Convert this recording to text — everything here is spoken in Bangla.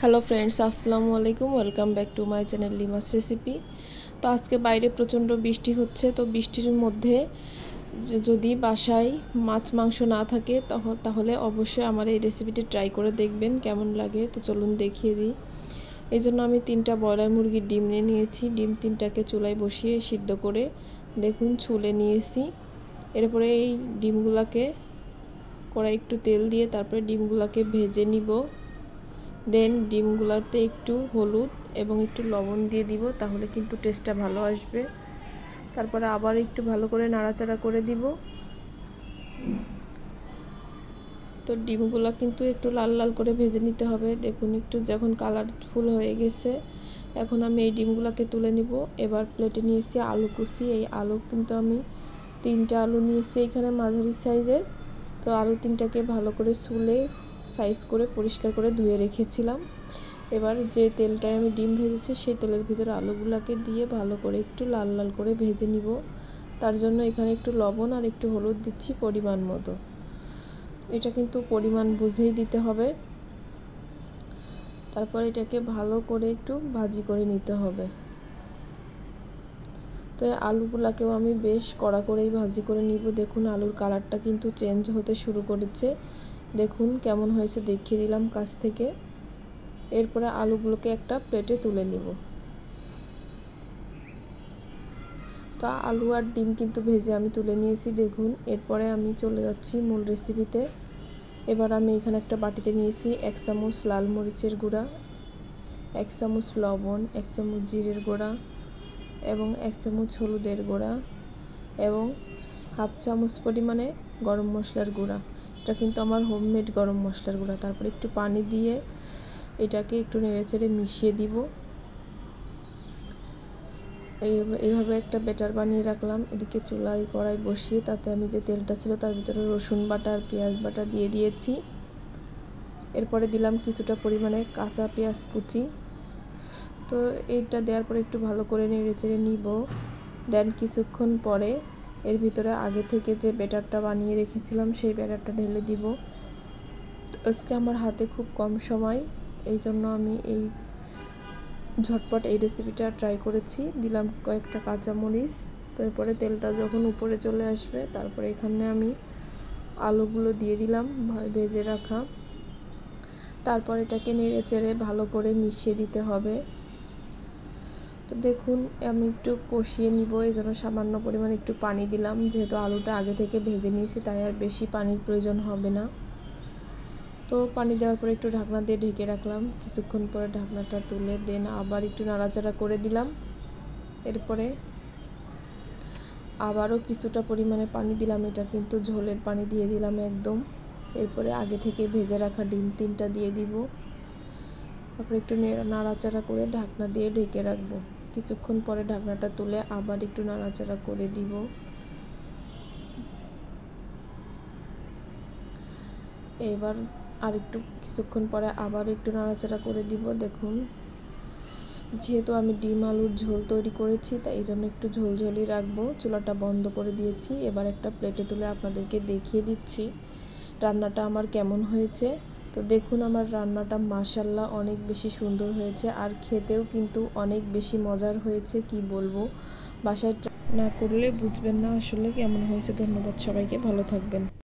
হ্যালো ফ্রেন্ডস, আসসালামু আলাইকুম। Welcome back to my channel Lima's recipe. তো আজকে বাইরে প্রচণ্ড বৃষ্টি হচ্ছে। তো বৃষ্টির মধ্যে যদি বাসায় মাছ মাংস না থাকে তাহলে অবশ্যই আমার এই রেসিপিটি ট্রাই করে দেখবেন কেমন লাগে। তো চলুন দেখিয়ে দিই। এই জন্য আমি 3টা ব্রয়লার মুরগির ডিম নিয়েছি। ডিম 3টাকে চুলায় বসিয়ে সিদ্ধ করে দেখুন ছুলে নিয়েছি। এরপরে এই ডিমগুলোকে কড়াই একটু তেল দিয়ে তারপরে ডিমগুলোকে ভেজে নিব। দেন ডিমগুলোতে একটু হলুদ এবং একটু লবণ দিয়ে দিব, তাহলে কিন্তু টেস্টটা ভালো আসবে। তারপরে আবার একটু ভালো করে নাড়াচাড়া করে দিব। তো ডিমগুলো কিন্তু একটু লাল লাল করে ভেজে নিতে হবে। দেখুন একটু যখন কালারফুল হয়ে গেছে, এখন আমি এই ডিমগুলোকে তুলে নিব। এবার প্লেটে নিয়েছি আলু কুচি। এই আলু কিন্তু আমি 3টা আলু নিয়েছি এখানে মাঝারি সাইজের। তো আলু 3টাকে ভালো করে ছুলে সাইজ করে পরিষ্কার করে ধুয়ে রেখেছিলাম। এবার যে তেলটায় আমি ডিম ভেজেছি সেই তেলের ভিতরে আলুগুলোকে দিয়ে ভালো করে একটু লাল লাল করে ভেজে নিব। তার জন্য এখানে একটু লবণ আর একটু হলুদ দিচ্ছি পরিমাণ মতো। এটা কিন্তু পরিমাণ বুঝেই দিতে হবে। তারপর এটাকে ভালো করে একটু ভাজি করে নিতে হবে। তো এই আলুগুলোকেও আমি বেশ কড়া করেই ভাজি করে নিব। দেখুন আলুর কালারটা কিন্তু চেঞ্জ হতে শুরু করেছে। দেখুন কেমন হয়েছে দেখিয়ে দিলাম কাছ থেকে। এরপরে আলুগুলোকে একটা প্লেটে তুলে নিব। তো আলু আর ডিম কিন্তু ভেজে আমি তুলে নিয়েছি দেখুন। এরপরে আমি চলে যাচ্ছি মূল রেসিপিতে। এবার আমি এখানে একটা বাটিতে নিয়েছি 1 চামচ লাল মরিচের গুঁড়া, 1 চামচ লবণ, 1 চামচ জিরের গুঁড়া এবং 1 চামচ হলুদের গুঁড়া এবং 1/2 চামচ পরিমাণে গরম মশলার গুঁড়া। এটা কিন্তু আমার হোমমেড গরম মশলার গুঁড়া। তারপর একটু পানি দিয়ে এটাকে একটু নেড়েচেড়ে মিশিয়ে দিব। এইভাবে একটা ব্যাটার বানিয়ে রাখলাম। এদিকে চুলায় কড়াই বসিয়ে তাতে আমি যে তেলটা ছিল তার ভিতরে রসুন বাটা আর পেঁয়াজ বাটা দিয়ে দিয়েছি। এরপরে দিলাম কিছুটা পরিমাণে কাঁচা পেঁয়াজ কুচি। তো এইটা দেওয়ার পরে একটু ভালো করে নেড়েচেড়ে নিব। দেন কিছুক্ষণ পরে এর ভিতরে আগে থেকে যে ব্যাটারটা বানিয়ে রেখেছিলাম সেই ব্যাটারটা ঢেলে দিব। আজকে আমার হাতে খুব কম সময়, এই জন্য আমি এই ঝটপট এই রেসিপিটা ট্রাই করেছি। দিলাম কয়েকটা কাঁচামরিচ। তো এরপরে তেলটা যখন উপরে চলে আসবে তারপরে এখানে আমি আলুগুলো দিয়ে দিলাম ভেজে রাখা। তারপর এটাকে নেড়ে চেড়ে ভালো করে মিশিয়ে দিতে হবে। তো দেখুন আমি একটু কষিয়ে নিব, এই জন্য সামান্য পরিমাণে একটু পানি দিলাম। যেহেতু আলুটা আগে থেকে ভেজে নিয়েছি তাই আর বেশি পানির প্রয়োজন হবে না। তো পানি দেওয়ার পরে একটু ঢাকনা দিয়ে ঢেকে রাখলাম। কিছুক্ষণ পরে ঢাকনাটা তুলে দেন আবার একটু নাড়াচাড়া করে দিলাম। এরপরে আবারও কিছুটা পরিমাণে পানি দিলাম। এটা কিন্তু ঝোলের পানি দিয়ে দিলাম একদম। এরপরে আগে থেকে ভেজে রাখা ডিম 3টা দিয়ে দিব। তারপরে একটু নাড়াচাড়া করে ঢাকনা দিয়ে ঢেকে রাখবো। কিছুক্ষণ পরে ঢাকনাটা তুলে আবার একটু নাড়াচাড়া করে দিব। এবার আর একটু কিছুক্ষণ পরে আবার একটু নাড়াচাড়া করে দিব। দেখুন যেহেতু আমি ডিম আলুর ঝোল তৈরি করেছি তাই এই জন্য একটু ঝোলঝোলি রাখবো। চুলাটা বন্ধ করে দিয়েছি। এবার একটা প্লেটে তুলে আপনাদেরকে দেখিয়ে দিচ্ছি রান্নাটা আমার কেমন হয়েছে। তো দেখুন আমার রান্নাটা মাশাআল্লাহ অনেক বেশি সুন্দর হয়েছে আর খেতেও কিন্তু অনেক বেশি মজার হয়েছে। কি বলবো, বাসায় না করলে বুঝবেন না আসলে কেমন হয়েছে। ধন্যবাদ সবাইকে, ভালো থাকবেন।